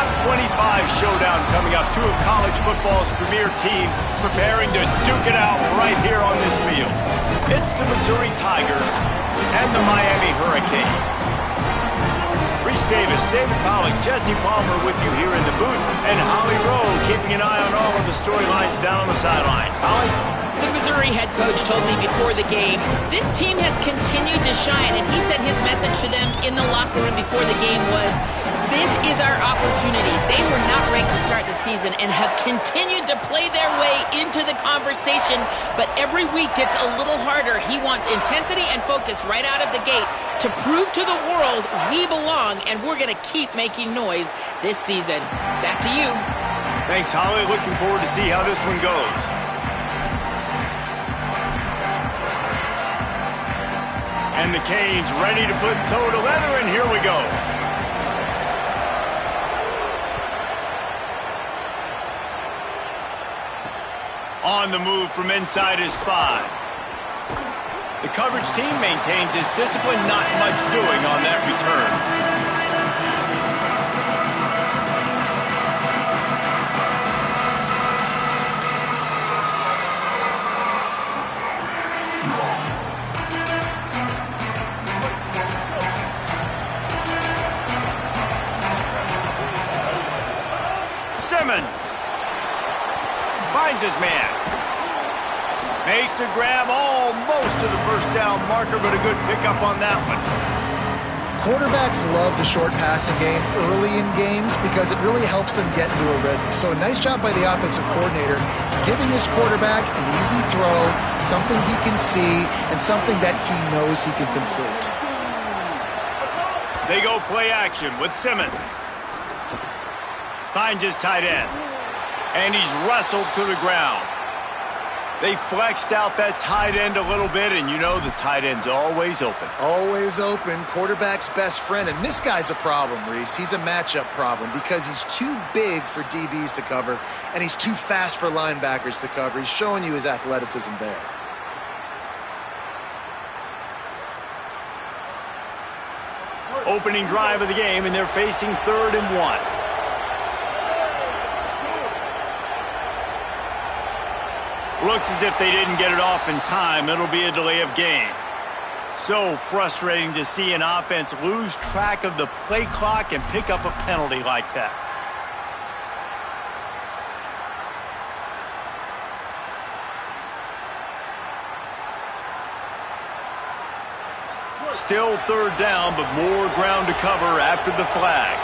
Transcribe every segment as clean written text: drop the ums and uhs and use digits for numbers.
Top 25 showdown coming up. Two of college football's premier teams preparing to duke it out right here on this field. It's the Missouri Tigers and the Miami Hurricanes. Reese Davis, David Pollack, Jesse Palmer with you here in the booth, and Holly Rowe keeping an eye on all of the storylines down on the sidelines. Holly? The Missouri head coach told me before the game, this team has continued to shine, and he said his message to them in the locker room before the game was, this is our opportunity. They were not ranked to start the season and have continued to play their way into the conversation, but every week gets a little harder. He wants intensity and focus right out of the gate to prove to the world we belong, and we're going to keep making noise this season. Back to you. Thanks, Holly. Looking forward to see how this one goes. And the Canes ready to put toe to leather, and here we go. On the move from inside his 5. The coverage team maintains his discipline, not much doing on that return. Simmons finds his man. Makes the grab almost to the first down marker, but a good pickup on that one. Quarterbacks love the short passing game early in games because it really helps them get into a rhythm. So a nice job by the offensive coordinator giving his quarterback an easy throw, something he can see, and something that he knows he can complete. They go play action with Simmons. Finds his tight end. And he's wrestled to the ground. They flexed out that tight end a little bit, and you know the tight end's always open. Always open, quarterback's best friend. And this guy's a problem, Reese. He's a matchup problem because he's too big for DBs to cover, and he's too fast for linebackers to cover. He's showing you his athleticism there. Opening drive of the game, and they're facing 3rd and 1. Looks as if they didn't get it off in time. It'll be a delay of game. So frustrating to see an offense lose track of the play clock and pick up a penalty like that. Still 3rd down, but more ground to cover after the flag.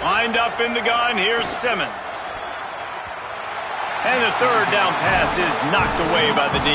Lined up in the gun, here's Simmons. And the 3rd down pass is knocked away by the D.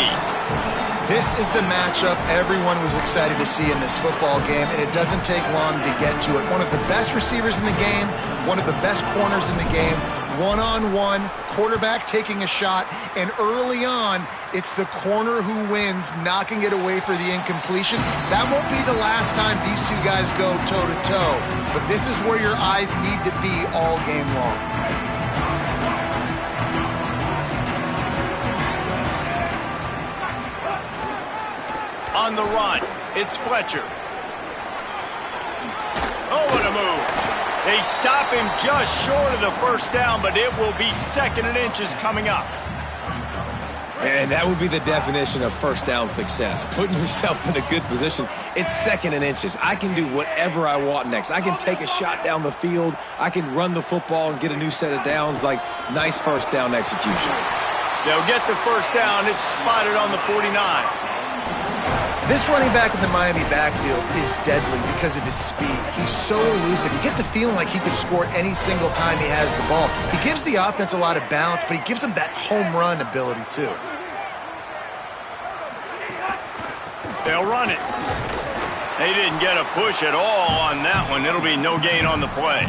This is the matchup everyone was excited to see in this football game, and it doesn't take long to get to it. One of the best receivers in the game, one of the best corners in the game, one-on-one, quarterback taking a shot, and early on, it's the corner who wins, knocking it away for the incompletion. That won't be the last time these two guys go toe-to-toe, but this is where your eyes need to be all game long. On the run, it's Fletcher. Oh, what a move. They stop him just short of the 1st down, but it will be 2nd and inches coming up. And that would be the definition of 1st down success. Putting yourself in a good position. It's 2nd and inches. I can do whatever I want next. I can take a shot down the field. I can run the football and get a new set of downs. Like, nice 1st down execution. They'll get the 1st down. It's spotted on the 49. This running back in the Miami backfield is deadly because of his speed. He's so elusive. You get the feeling like he could score any single time he has the ball. He gives the offense a lot of balance, but he gives them that home run ability too. They'll run it. They didn't get a push at all on that one. It'll be no gain on the play.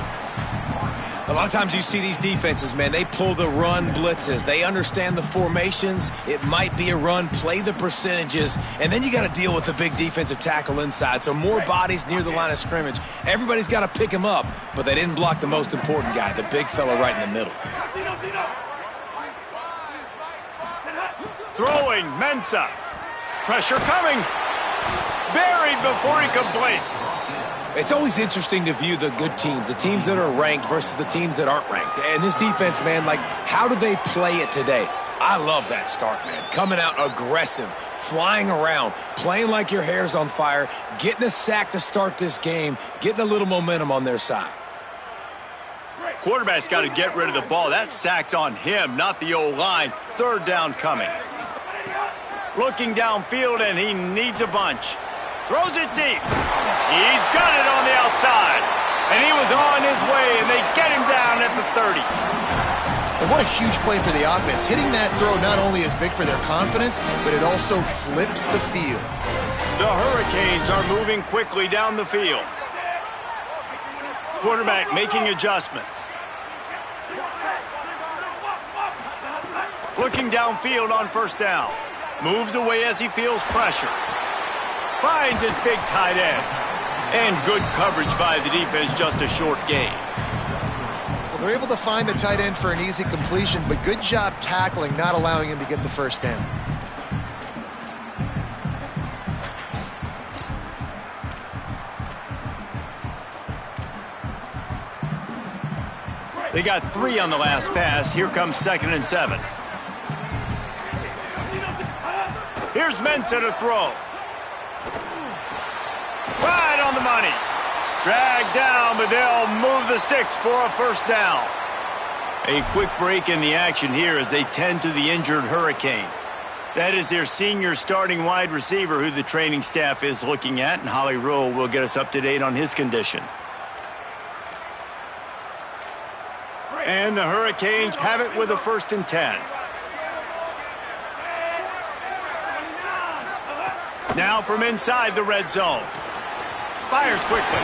A lot of times you see these defenses, man, they pull the run blitzes. They understand the formations. It might be a run, play the percentages, and then you got to deal with the big defensive tackle inside. So more bodies near the line of scrimmage. Everybody's got to pick him up, but they didn't block the most important guy, the big fella right in the middle. Throwing, Mensah. Pressure coming. Buried before he could blink. It's always interesting to view the good teams, the teams that are ranked versus the teams that aren't ranked. And this defense, man, like, how do they play it today? I love that start, man. Coming out aggressive, flying around, playing like your hair's on fire, getting a sack to start this game, getting a little momentum on their side. Quarterback's got to get rid of the ball. That sack's on him, not the O-line. Third down coming. Looking downfield, and he needs a bunch. Throws it deep. He's got it on the outside. And he was on his way, and they get him down at the 30. And what a huge play for the offense. Hitting that throw not only is big for their confidence, but it also flips the field. The Hurricanes are moving quickly down the field. Quarterback making adjustments. Looking downfield on first down. Moves away as he feels pressure. Finds his big tight end. And good coverage by the defense, just a short gain. Well, they're able to find the tight end for an easy completion, but good job tackling, not allowing him to get the first down. They got 3 on the last pass. Here comes 2nd and 7. Here's Mensah to throw. Right on the money. Dragged down, but they'll move the sticks for a first down. A quick break in the action here as they tend to the injured Hurricane. That is their senior starting wide receiver who the training staff is looking at, and Holly Rowe will get us up to date on his condition. And the Hurricanes have it with a 1st and 10. Now from inside the red zone. Fires quickly.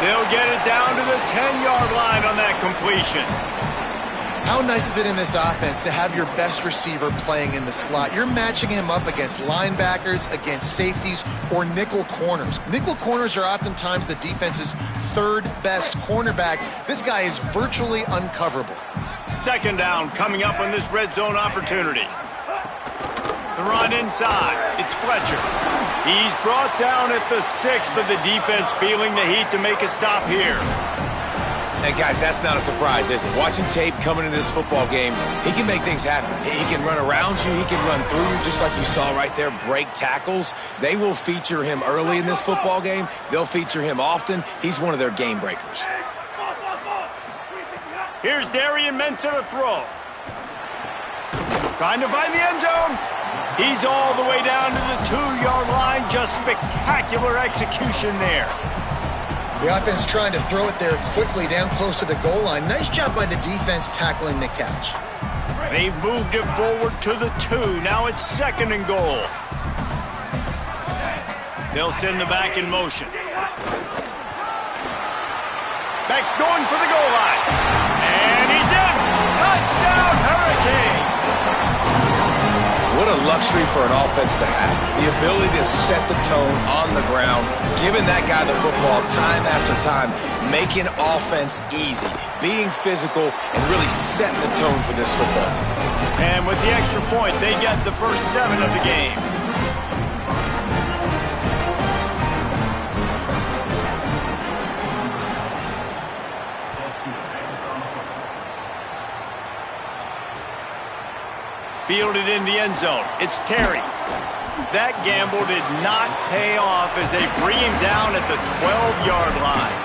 They'll get it down to the 10-yard line on that completion. How nice is it in this offense to have your best receiver playing in the slot? You're matching him up against linebackers, against safeties, or nickel corners. Nickel corners are oftentimes the defense's 3rd best cornerback. This guy is virtually uncoverable. 2nd down coming up on this red zone opportunity. The run inside. It's Fletcher. He's brought down at the 6, but the defense feeling the heat to make a stop here. And guys, that's not a surprise, is it? Watching tape coming into this football game, he can make things happen. He can run around you. He can run through you, just like you saw right there, break tackles. They will feature him early in this football game. They'll feature him often. He's one of their game breakers. Here's Darian Mensah to throw. Trying to find the end zone. He's all the way down to the 2-yard line. Just spectacular execution there. The offense trying to throw it there quickly down close to the goal line. Nice job by the defense tackling the catch. They've moved it forward to the 2. Now it's 2nd and goal. They'll send the back in motion. Back's going for the goal line. And he's in. Touchdown, Hurricane. What a luxury for an offense to have. The ability to set the tone on the ground, giving that guy the football time after time, making offense easy, being physical, and really setting the tone for this football game. And with the extra point, they get the first 7 of the game. Fielded in the end zone. It's Terry. That gamble did not pay off as they bring him down at the 12-yard line.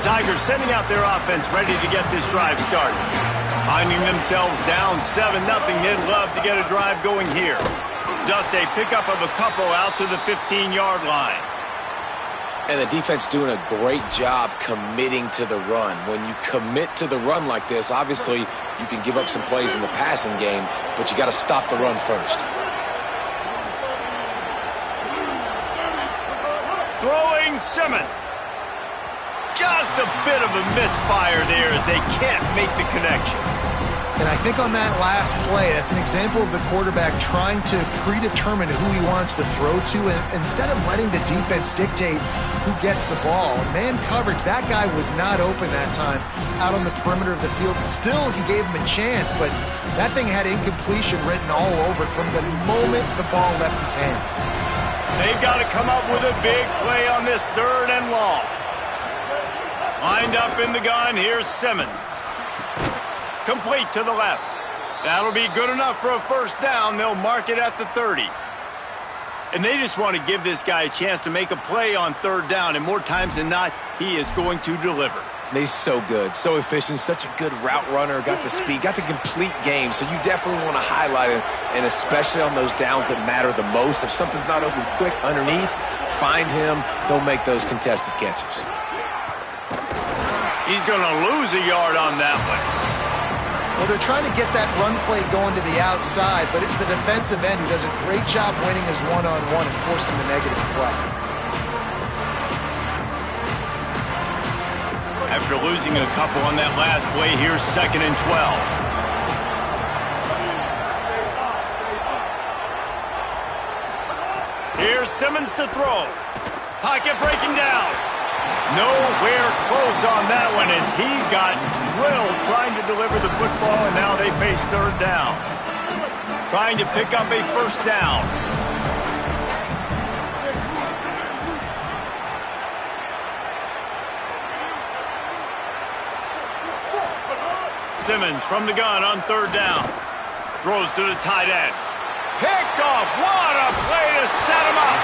Tigers sending out their offense ready to get this drive started. Finding themselves down 7-0, they'd love to get a drive going here. Just a pickup of a couple out to the 15-yard line. And the defense doing a great job committing to the run. When you commit to the run like this, obviously you can give up some plays in the passing game, but you got to stop the run first. Throwing Simmons. Just a bit of a misfire there as they can't make the connection. And I think on that last play, that's an example of the quarterback trying to predetermine who he wants to throw to, and instead of letting the defense dictate who gets the ball. Man coverage, that guy was not open that time out on the perimeter of the field. Still, he gave him a chance, but that thing had incompletion written all over it from the moment the ball left his hand. They've got to come up with a big play on this 3rd and long. Lined up in the gun, here's Simmons. Complete to the left. That'll be good enough for a first down. They'll mark it at the 30. And they just want to give this guy a chance to make a play on 3rd down, and more times than not, he is going to deliver. And he's so good, so efficient, such a good route runner, got the speed, got the complete game, so you definitely want to highlight him, and especially on those downs that matter the most. If something's not open quick underneath, find him, he'll make those contested catches. He's going to lose a yard on that one. Well, they're trying to get that run play going to the outside, but it's the defensive end who does a great job winning his one-on-one and forcing the negative play. After losing a couple on that last play, here's 2nd and 12. Here's Simmons to throw. Pocket breaking down. Nowhere close on that one as he got drilled trying to deliver the football, and now they face 3rd down. Trying to pick up a first down. Simmons from the gun on 3rd down. Throws to the tight end. Picked off. What a play to set him up.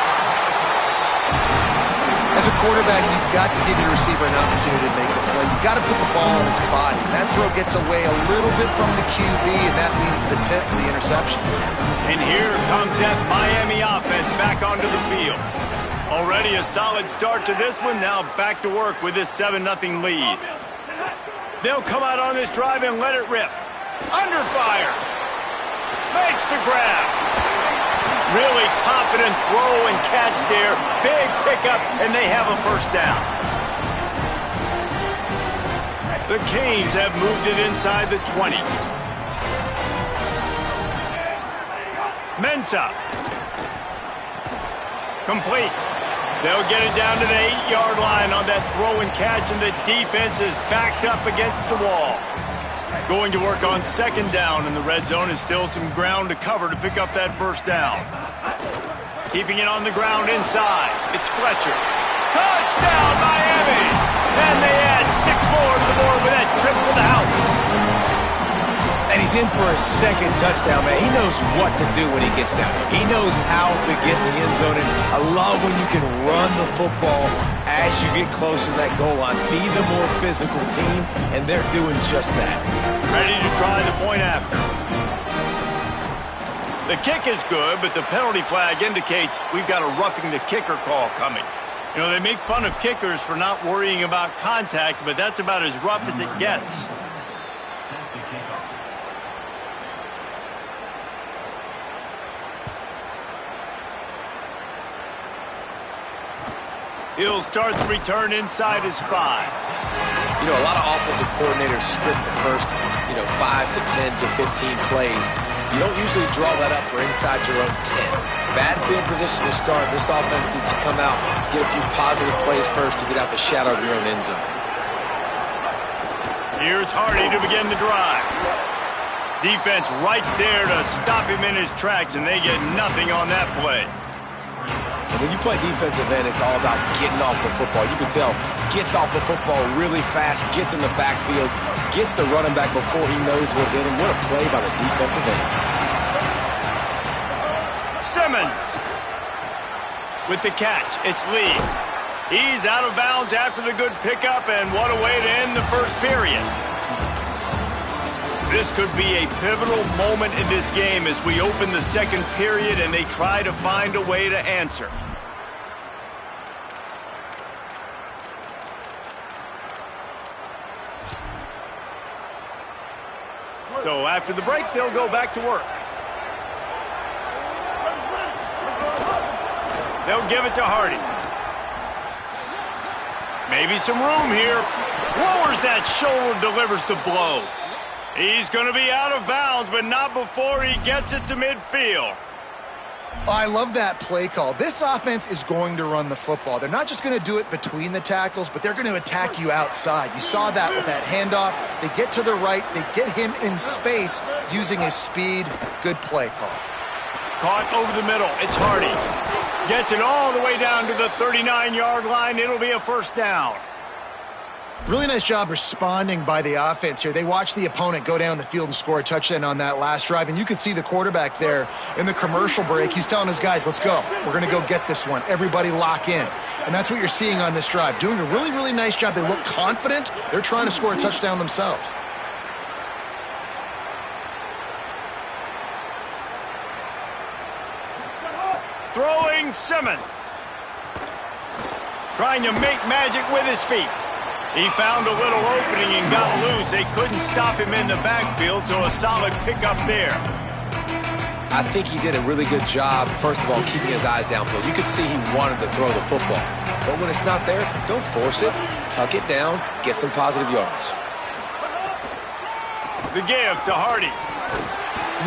As a quarterback, you've got to give your receiver an opportunity to make the play. You've got to put the ball on his body. That throw gets away a little bit from the QB, and that leads to the tip and the interception. And here comes that Miami offense back onto the field. Already a solid start to this one. Now back to work with this 7-0 lead. They'll come out on this drive and let it rip. Under fire. Makes the grab. Really confident throw and catch there. Big pickup, and they have a first down. The Canes have moved it inside the 20. Mensah. Complete. They'll get it down to the 8-yard line on that throw and catch, and the defense is backed up against the wall. Going to work on 2nd down in the red zone is still some ground to cover to pick up that first down. Keeping it on the ground inside. It's Fletcher. Touchdown, Miami! And they add 6 more to the board with that trip to the house. And he's in for a 2nd touchdown, man. He knows what to do when he gets down there. He knows how to get in the end zone, and I love when you can run the football as you get closer to that goal line. Be the more physical team, and they're doing just that. Ready to try the point after. The kick is good, but the penalty flag indicates we've got a roughing the kicker call coming. You know, they make fun of kickers for not worrying about contact, but that's about as rough as it gets. He'll start the return inside his 5. You know, a lot of offensive coordinators script the first, 5 to 10 to 15 plays. You don't usually draw that up for inside your own 10. Bad field position to start. This offense needs to come out, get a few positive plays first to get out the shadow of your own end zone. Here's Hardy to begin the drive. Defense right there to stop him in his tracks, and they get nothing on that play. And when you play defensive end, it's all about getting off the football. You can tell, gets off the football really fast, gets in the backfield, gets the running back before he knows what hit him. What a play by the defensive end. Simmons with the catch. It's Lee. He's out of bounds after the good pickup, and what a way to end the first period. This could be a pivotal moment in this game as we open the second period and they try to find a way to answer. So after the break, they'll go back to work. They'll give it to Hardy. Maybe some room here. Lowers that shoulder, delivers the blow. He's going to be out of bounds, but not before he gets it to midfield. I love that play call. This offense is going to run the football. They're not just going to do it between the tackles, but they're going to attack you outside. You saw that with that handoff. They get to the right. They get him in space using his speed. Good play call. Caught over the middle. It's Hardy. Gets it all the way down to the 39-yard line. It'll be a first down. Really nice job responding by the offense here. They watched the opponent go down the field and score a touchdown on that last drive, and you could see the quarterback there in the commercial break. He's telling his guys, let's go. We're going to go get this one. Everybody lock in. And that's what you're seeing on this drive. Doing a really, really nice job. They look confident. They're trying to score a touchdown themselves. Throwing Simmons. Trying to make magic with his feet. He found a little opening and got loose. They couldn't stop him in the backfield, so a solid pickup there. I think he did a really good job, first of all, keeping his eyes downfield. You could see he wanted to throw the football. But when it's not there, don't force it. Tuck it down, get some positive yards. The give to Hardy.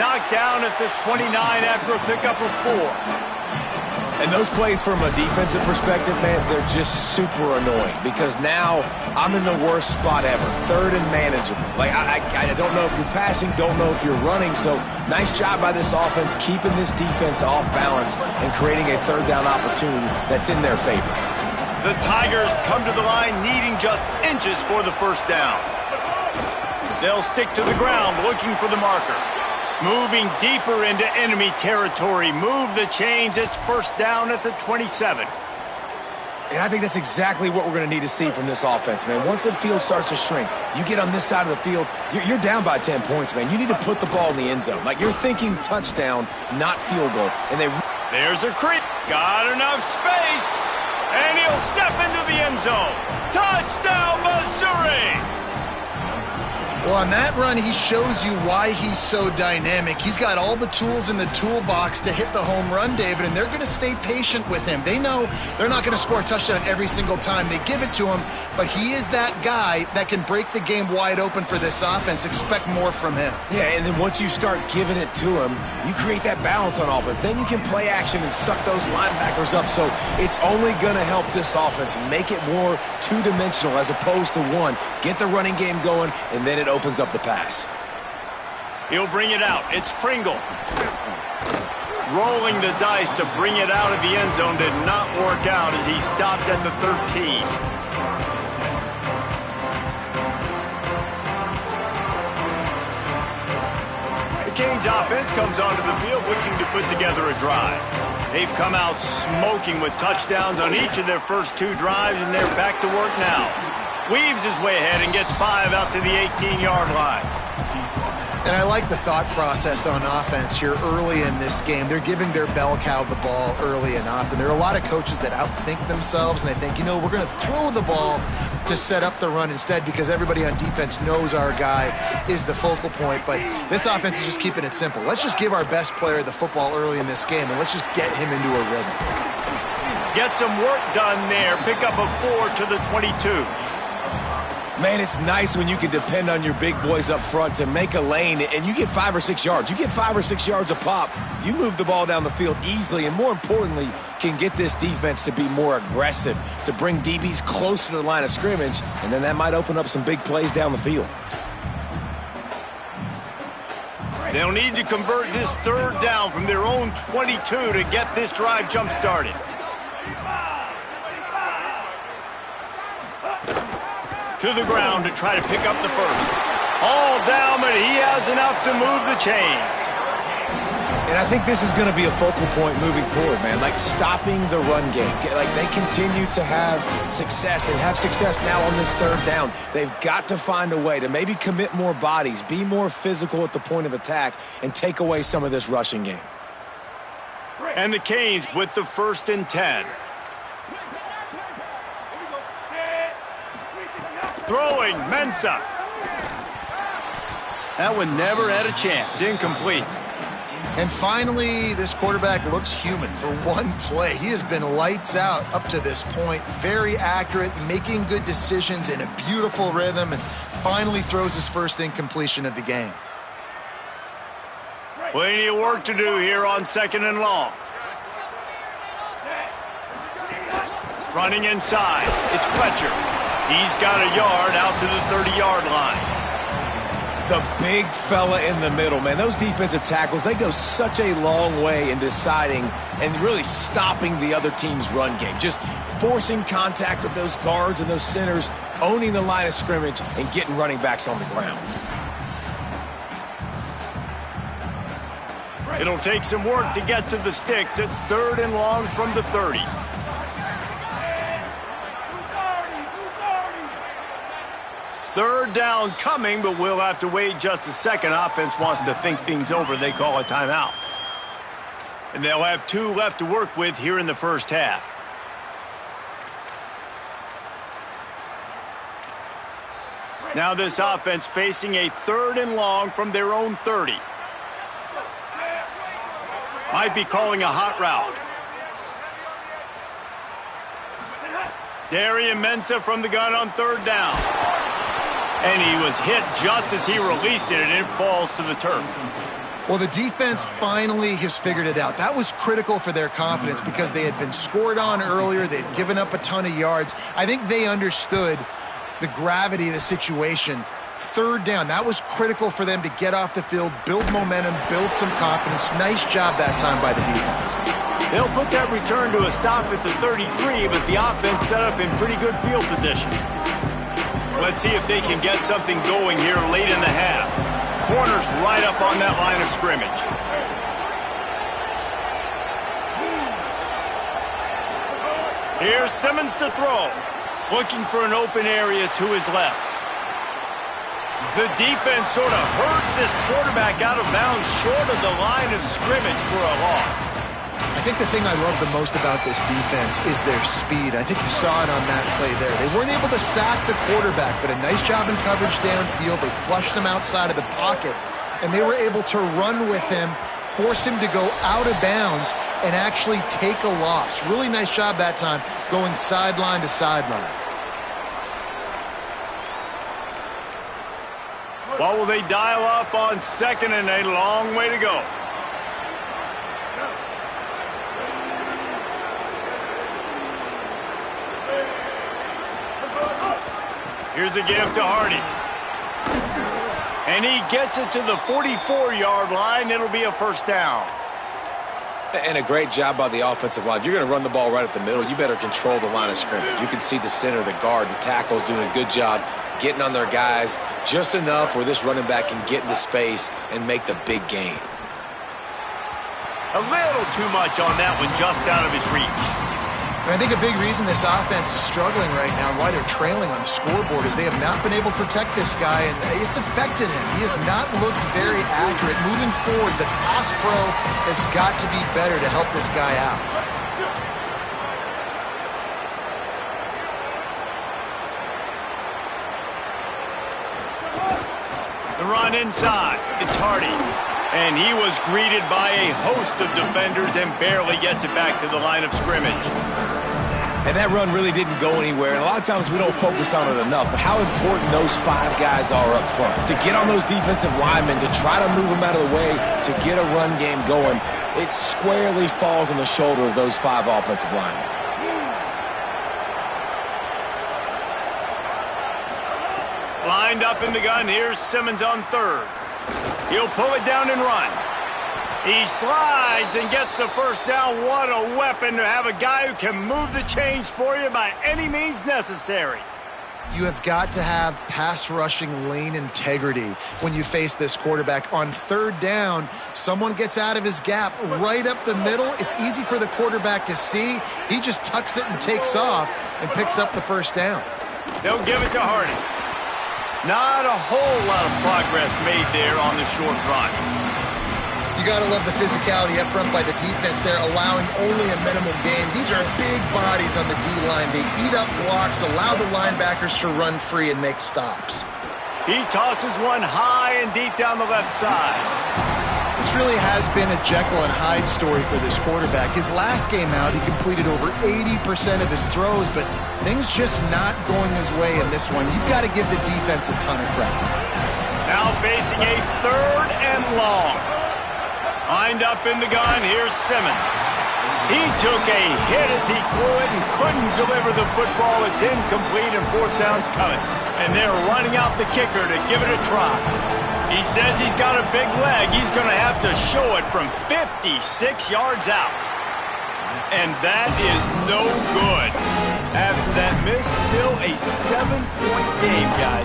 Knocked down at the 29 after a pickup of 4. And those plays from a defensive perspective, man, they're just super annoying because now I'm in the worst spot ever, third and manageable. Like, I don't know if you're passing, don't know if you're running, so nice job by this offense keeping this defense off balance and creating a third down opportunity that's in their favor. The Tigers come to the line needing just inches for the first down. They'll stick to the ground looking for the marker. Moving deeper into enemy territory. Move the chains. It's first down at the 27. And I think that's exactly what we're going to need to see from this offense, man. Once the field starts to shrink, you get on this side of the field, you're down by 10 points, man. You need to put the ball in the end zone. Like, you're thinking touchdown, not field goal. And there's a creep. Got enough space. And he'll step into the end zone. Touchdown, Missouri! Well, on that run, he shows you why he's so dynamic. He's got all the tools in the toolbox to hit the home run, David, and they're going to stay patient with him. They know they're not going to score a touchdown every single time they give it to him, but he is that guy that can break the game wide open for this offense. Expect more from him. Yeah, and then once you start giving it to him, you create that balance on offense. Then you can play action and suck those linebackers up, so it's only going to help this offense make it more two-dimensional as opposed to one. Get the running game going, and then it opens up the pass. He'll bring it out. It's Pringle. Rolling the dice to bring it out of the end zone did not work out as he stopped at the 13. The Canes offense comes onto the field looking to put together a drive. They've come out smoking with touchdowns on each of their first 2 drives, and they're back to work now. Weaves his way ahead and gets 5 out to the 18-yard line. And I like the thought process on offense here early in this game. They're giving their bell cow the ball early and often. There are a lot of coaches that outthink themselves, and they think, you know, we're going to throw the ball to set up the run instead because everybody on defense knows our guy is the focal point. But this offense is just keeping it simple. Let's just give our best player the football early in this game, and let's just get him into a rhythm. Get some work done there. Pick up a 4 to the 22. Man, it's nice when you can depend on your big boys up front to make a lane, and you get 5 or 6 yards. You get 5 or 6 yards a pop. You move the ball down the field easily, and more importantly, can get this defense to be more aggressive, to bring DBs close to the line of scrimmage, and then that might open up some big plays down the field. They'll need to convert this third down from their own 22 to get this drive jump-started. To the ground to try to pick up the first. All down, but he has enough to move the chains. And I think this is going to be a focal point moving forward, man. Like, stopping the run game. Like, they continue to have success and have success now on this third down. They've got to find a way to maybe commit more bodies, be more physical at the point of attack, and take away some of this rushing game. And the Canes with the 1st and 10. Throwing, Mensah. That one never had a chance. Incomplete. And finally, this quarterback looks human for one play. He has been lights out up to this point. Very accurate, making good decisions in a beautiful rhythm. And finally throws his first incompletion of the game. Plenty of work to do here on 2nd and long. Running inside, it's Fletcher. He's got a yard out to the 30-yard line. The big fella in the middle, man. Those defensive tackles, they go such a long way in deciding and really stopping the other team's run game. Just forcing contact with those guards and those centers, owning the line of scrimmage, and getting running backs on the ground. It'll take some work to get to the sticks. It's 3rd and long from the 30. Third down coming, but we'll have to wait just a second. Offense wants to think things over. They call a timeout. And they'll have 2 left to work with here in the first half. Now this offense facing a 3rd and long from their own 30. Might be calling a hot route. Darian Mensah from the gun on 3rd down. And he was hit just as he released it, and it falls to the turf. Well, the defense finally has figured it out. That was critical for their confidence because they had been scored on earlier. They had given up a ton of yards. I think they understood the gravity of the situation. 3rd down, that was critical for them to get off the field, build momentum, build some confidence. Nice job that time by the defense. They'll put that return to a stop at the 33, but the offense set up in pretty good field position. Let's see if they can get something going here late in the half. Corners right up on that line of scrimmage. Here's Simmons to throw. Looking for an open area to his left. The defense sort of herds this quarterback out of bounds short of the line of scrimmage for a loss. I think the thing I love the most about this defense is their speed. I think you saw it on that play there. They weren't able to sack the quarterback, but a nice job in coverage downfield. They flushed him outside of the pocket, and they were able to run with him, force him to go out of bounds, and actually take a loss. Really nice job that time, going sideline to sideline. What will they dial up on 2nd and a long way to go? Here's a give to Hardy. And he gets it to the 44-yard line. It'll be a 1st down. And a great job by the offensive line. If you're going to run the ball right at the middle, you better control the line of scrimmage. You can see the center, the guard, the tackles doing a good job getting on their guys just enough where this running back can get into space and make the big gain. A little too much on that one, just out of his reach. And I think a big reason this offense is struggling right now, why they're trailing on the scoreboard, is they have not been able to protect this guy, and it's affected him. He has not looked very accurate. Moving forward, the pass pro has got to be better to help this guy out. The run inside. It's Hardy. And he was greeted by a host of defenders and barely gets it back to the line of scrimmage. And that run really didn't go anywhere. And a lot of times we don't focus on it enough. But how important those 5 guys are up front. To get on those defensive linemen, to try to move them out of the way, to get a run game going, it squarely falls on the shoulder of those 5 offensive linemen. Lined up in the gun, here's Simmons on 3rd. He'll pull it down and run. He slides and gets the 1st down. What a weapon to have a guy who can move the chains for you by any means necessary. You have got to have pass rushing lane integrity when you face this quarterback. On 3rd down, someone gets out of his gap right up the middle. It's easy for the quarterback to see. He just tucks it and takes off and picks up the 1st down. They'll give it to Hardy. Not a whole lot of progress made there on the short run. You got to love the physicality up front by the defense there, allowing only a minimum gain. These are big bodies on the D-line. They eat up blocks, allow the linebackers to run free and make stops. He tosses one high and deep down the left side. This This really has been a Jekyll and Hyde story for this quarterback. His last game out, he completed over 80% of his throws, but things just not going his way in this one. You've got to give the defense a ton of credit. Now facing a 3rd and long. Lined up in the gun, here's Simmons. He took a hit as he threw it and couldn't deliver the football. It's incomplete and 4th down's coming. And they're running out the kicker to give it a try. He says he's got a big leg. He's going to have to show it from 56 yards out. And that is no good. After that miss, still a 7-point game, guys.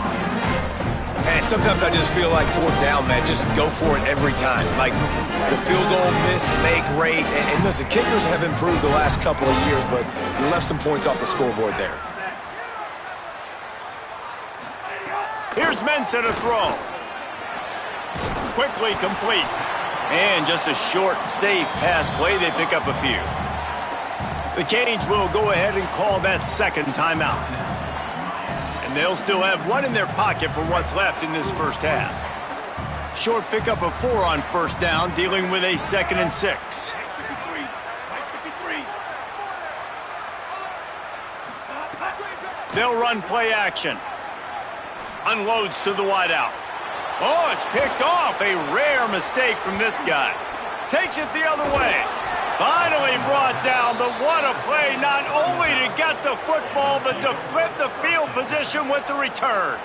And sometimes I just feel like 4th down, man, just go for it every time. Like the field goal miss, make rate. And listen, kickers have improved the last couple of years, but you left some points off the scoreboard there. Here's Mensah to throw. Quickly complete. And just a short, safe pass play. They pick up a few. The Canes will go ahead and call that 2nd timeout. And they'll still have 1 in their pocket for what's left in this first half. Short pickup of 4 on 1st down, dealing with a 2nd and 6. They'll run play action. Unloads to the wideout. Oh, it's picked off. A rare mistake from this guy. Takes it the other way. Finally brought down, but what a play, not only to get the football, but to flip the field position with the return.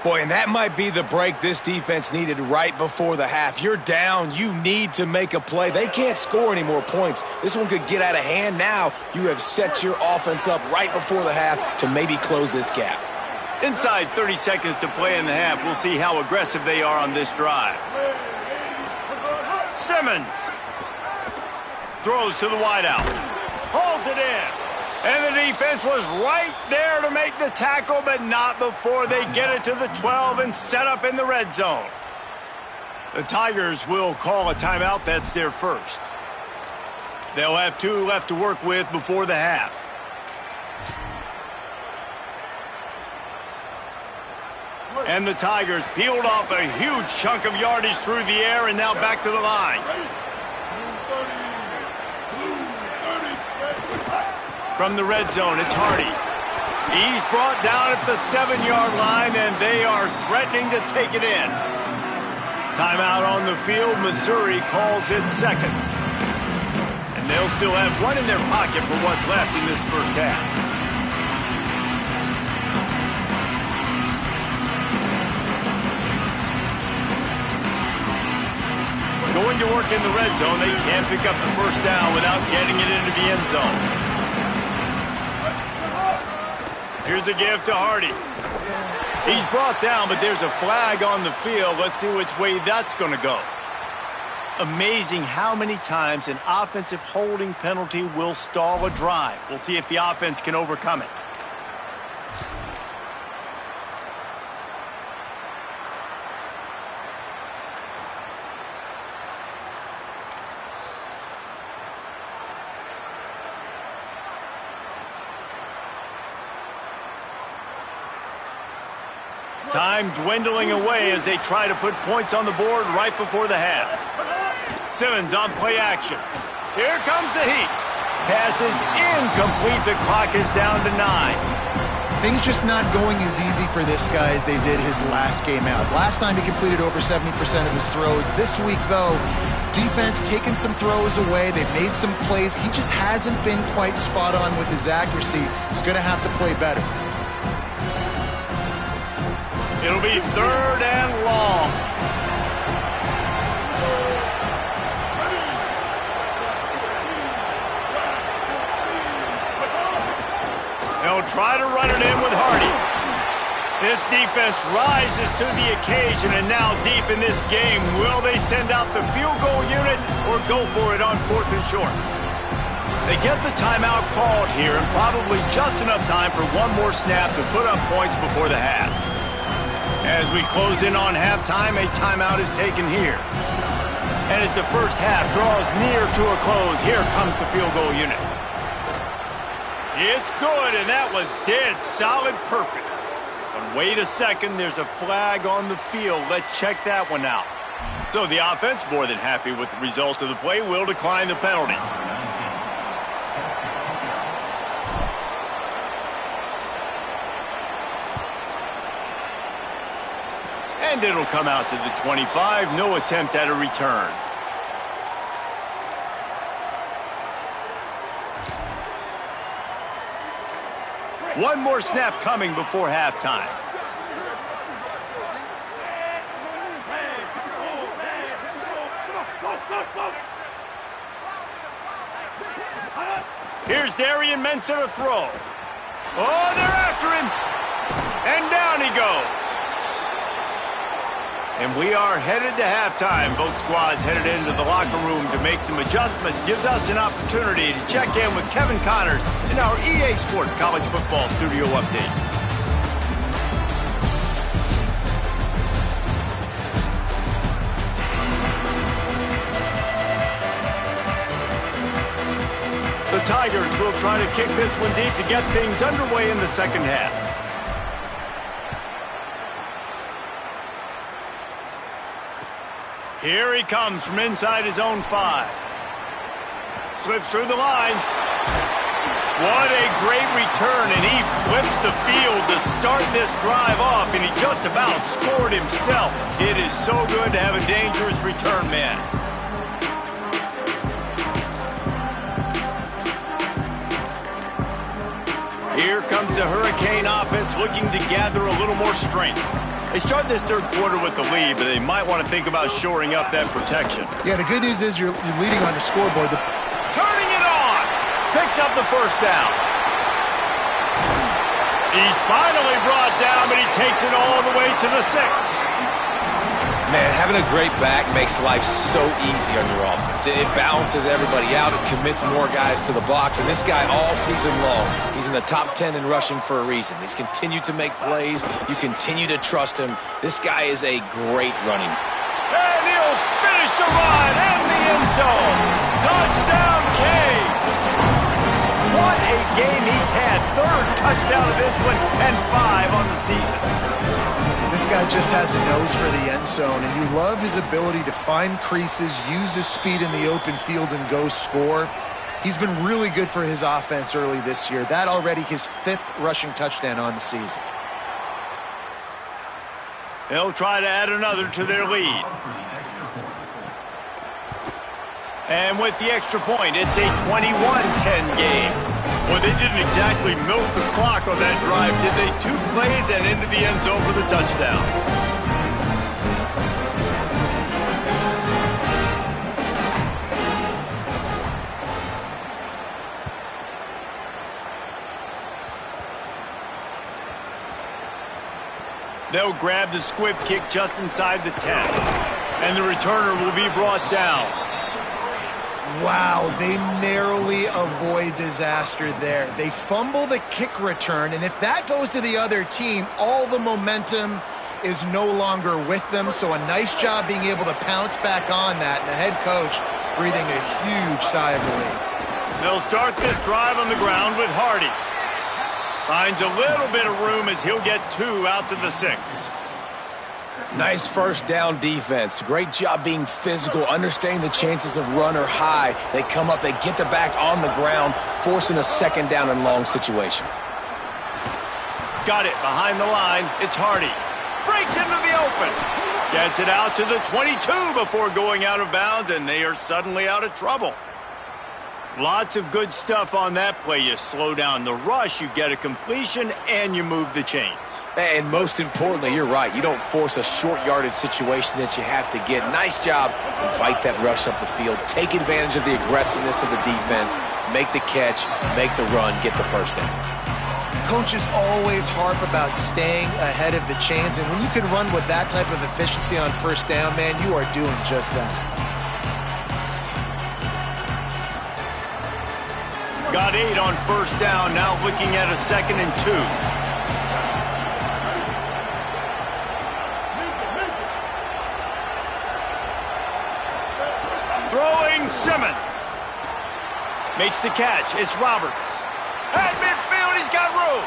Boy, and that might be the break this defense needed right before the half. You're down. You need to make a play. They can't score any more points. This one could get out of hand. Now you have set your offense up right before the half to maybe close this gap. Inside 30 seconds to play in the half. We'll see how aggressive they are on this drive. Simmons throws to the wideout. Hauls it in. And the defense was right there to make the tackle, but not before they get it to the 12 and set up in the red zone. The Tigers will call a timeout. That's their first. They'll have 2 left to work with before the half. And the Tigers peeled off a huge chunk of yardage through the air and now back to the line. From the red zone, it's Hardy. He's brought down at the 7-yard line, and they are threatening to take it in. Timeout on the field. Missouri calls it 2nd. And they'll still have 1 in their pocket for what's left in this first half. Going to work in the red zone. They can't pick up the 1st down without getting it into the end zone. Here's a give to Hardy. He's brought down, but there's a flag on the field. Let's see which way that's going to go. Amazing how many times an offensive holding penalty will stall a drive. We'll see if the offense can overcome it. Time dwindling away as they try to put points on the board right before the half. Simmons on play action. Here comes the heat. Pass is incomplete. The clock is down to 9. Things just not going as easy for this guy as they did his last game out. Last time he completed over 70% of his throws. This week, though, defense taking some throws away. They've made some plays. He just hasn't been quite spot on with his accuracy. He's going to have to play better. It'll be 3rd and long. They'll try to run it in with Hardy. This defense rises to the occasion, and now deep in this game, will they send out the field goal unit or go for it on 4th and short? They get the timeout called here, and probably just enough time for 1 more snap to put up points before the half. As we close in on halftime, a timeout is taken here. And as the first half draws near to a close, here comes the field goal unit. It's good, and that was dead solid perfect. But wait a second, there's a flag on the field. Let's check that one out. So the offense, more than happy with the result of the play, will decline the penalty. And it'll come out to the 25. No attempt at a return. One more snap coming before halftime. Here's Darian Mensah to throw. Oh, they're after him. And down he goes. And we are headed to halftime. Both squads headed into the locker room to make some adjustments. Gives us an opportunity to check in with Kevin Connors in our EA Sports College Football Studio Update. The Tigers will try to kick this one deep to get things underway in the second half. Here he comes from inside his own 5. Slips through the line. What a great return, and he flips the field to start this drive off, and he just about scored himself. It is so good to have a dangerous return man. Here comes the Hurricane offense looking to gather a little more strength. They start this third quarter with the lead, but they might want to think about shoring up that protection. Yeah, the good news is you're leading on the scoreboard. Turning it on! Picks up the first down. He's finally brought down, but he takes it all the way to the 6. Man, having a great back makes life so easy on your offense. It balances everybody out. It commits more guys to the box. And this guy all season long, he's in the top 10 in rushing for a reason. He's continued to make plays. You continue to trust him. This guy is a great running. And he'll finish the run in the end zone. Touchdown, Canes. What a game he's had. Third touchdown of this one and 5 on the season. This guy just has a nose for the end zone, and you love his ability to find creases, use his speed in the open field, and go score. He's been really good for his offense early this year. That already his 5th rushing touchdown on the season. They'll try to add another to their lead. And with the extra point, it's a 21-10 game. Well, they didn't exactly milk the clock on that drive, did they? 2 plays and into the end zone for the touchdown. They'll grab the squib kick just inside the 10. And the returner will be brought down. Wow, they narrowly avoid disaster there. They fumble the kick return, and if that goes to the other team, all the momentum is no longer with them. So a nice job being able to pounce back on that, and the head coach breathing a huge sigh of relief. They'll start this drive on the ground with Hardy. Finds a little bit of room as he'll get 2 out to the 6. Nice first down defense. Great job being physical, understanding the chances of run are high. They come up, they get the back on the ground, forcing a second down and long situation. Got it behind the line. It's Hardy. Breaks into the open. Gets it out to the 22 before going out of bounds, and they are suddenly out of trouble. Lots of good stuff on that play. You slow down the rush, you get a completion, and you move the chains. And most importantly, you're right. You don't force a short yardage situation that you have to get. Nice job. Invite that rush up the field. Take advantage of the aggressiveness of the defense. Make the catch. Make the run. Get the first down. Coaches always harp about staying ahead of the chains, and when you can run with that type of efficiency on first down, man, you are doing just that. Got 8 on first down, now looking at a 2nd and 2. Throwing Simmons. Makes the catch. It's Roberts. At midfield, he's got room.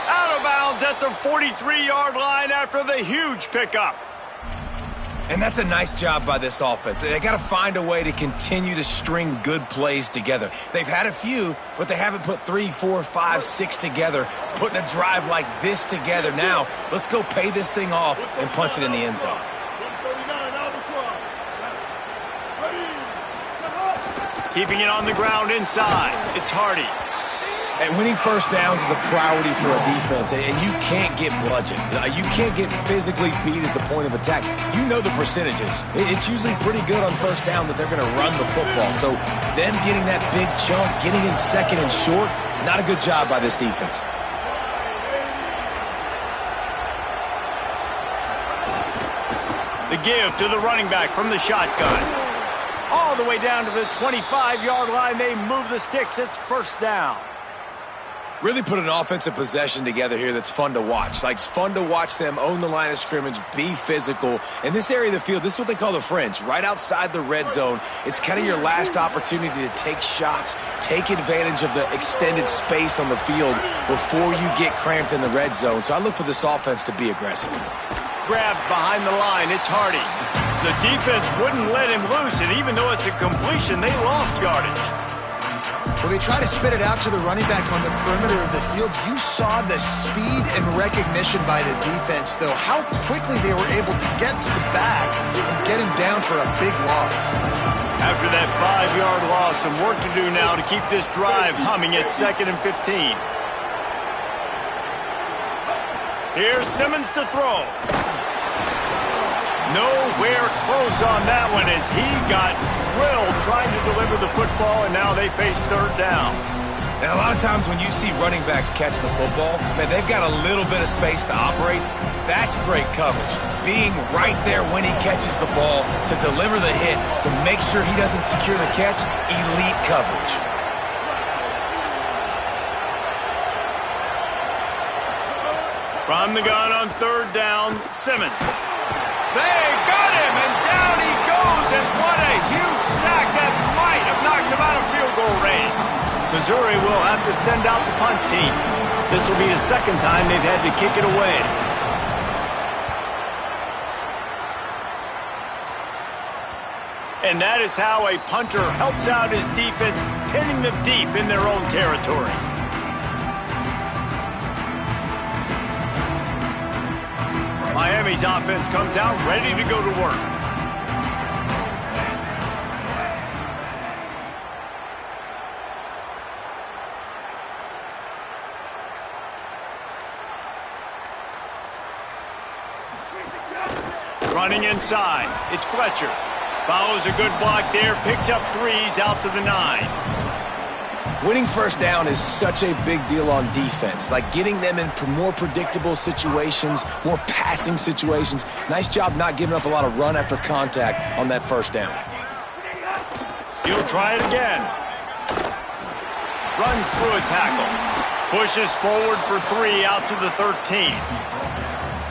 Out of bounds at the 43-yard line after the huge pickup. And that's a nice job by this offense. They got to find a way to continue to string good plays together. They've had a few, but they haven't put 3, 4, 5, 6 together, putting a drive like this together. Now, let's go pay this thing off and punch it in the end zone. Keeping it on the ground inside. It's Hardy. And winning first downs is a priority for a defense, and you can't get bludgeoned. You can't get physically beat at the point of attack. You know the percentages. It's usually pretty good on first down that they're going to run the football. So them getting that big chunk, getting in second and short, not a good job by this defense. The give to the running back from the shotgun. All the way down to the 25-yard line. They move the sticks. It's first down. Really put an offensive possession together here that's fun to watch. Like, it's fun to watch them own the line of scrimmage, be physical. In this area of the field, this is what they call the fringe, right outside the red zone. It's kind of your last opportunity to take shots, take advantage of the extended space on the field before you get cramped in the red zone. So I look for this offense to be aggressive. Grabbed behind the line. It's Hardy. The defense wouldn't let him loose, and even though it's a completion, they lost yardage. Well, they try to spit it out to the running back on the perimeter of the field. You saw the speed and recognition by the defense, though, how quickly they were able to get to the back and get him down for a big loss. After that 5-yard loss, some work to do now to keep this drive humming at 2nd and 15. Here's Simmons to throw. Nowhere close on that one as he got drilled trying to deliver the football, and now they face third down. And a lot of times when you see running backs catch the football, man, they've got a little bit of space to operate. That's great coverage. Being right there when he catches the ball to deliver the hit, to make sure he doesn't secure the catch, elite coverage. From the gun on third down, Simmons. They got him, and down he goes, and what a huge sack that might have knocked him out of field goal range. Missouri will have to send out the punt team. This will be the second time they've had to kick it away. And that is how a punter helps out his defense, pinning them deep in their own territory. Miami's offense comes out ready to go to work. Running inside, it's Fletcher. Follows a good block there, picks up 3s out to the 9. Winning first down is such a big deal on defense, like getting them in more predictable situations, more passing situations. Nice job not giving up a lot of run after contact on that first down. He'll try it again. Runs through a tackle. Pushes forward for 3 out to the 13.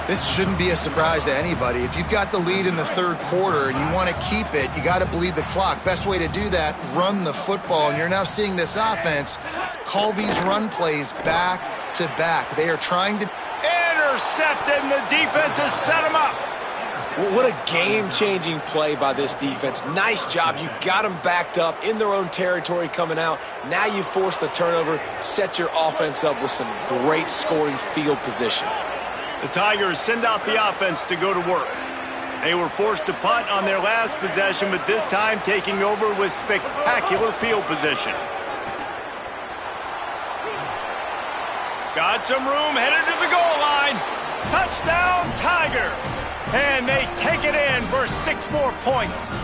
This shouldn't be a surprise to anybody. If you've got the lead in the third quarter and you want to keep it, you got to bleed the clock. Best way to do that, run the football. And you're now seeing this offense call these run plays back to back. They are trying to intercept, and the defense has set him up. What a game-changing play by this defense. Nice job. You got them backed up in their own territory coming out. Now you force the turnover, set your offense up with some great scoring field position. The Tigers send out the offense to go to work. They were forced to punt on their last possession, but this time taking over with spectacular field position. Got some room, headed to the goal line. Touchdown, Tigers! And they take it in for 6 more points.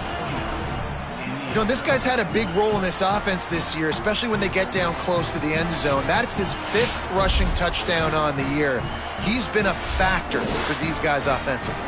You know, this guy's had a big role in this offense this year, especially when they get down close to the end zone. That's his 5th rushing touchdown on the year. He's been a factor for these guys offensively.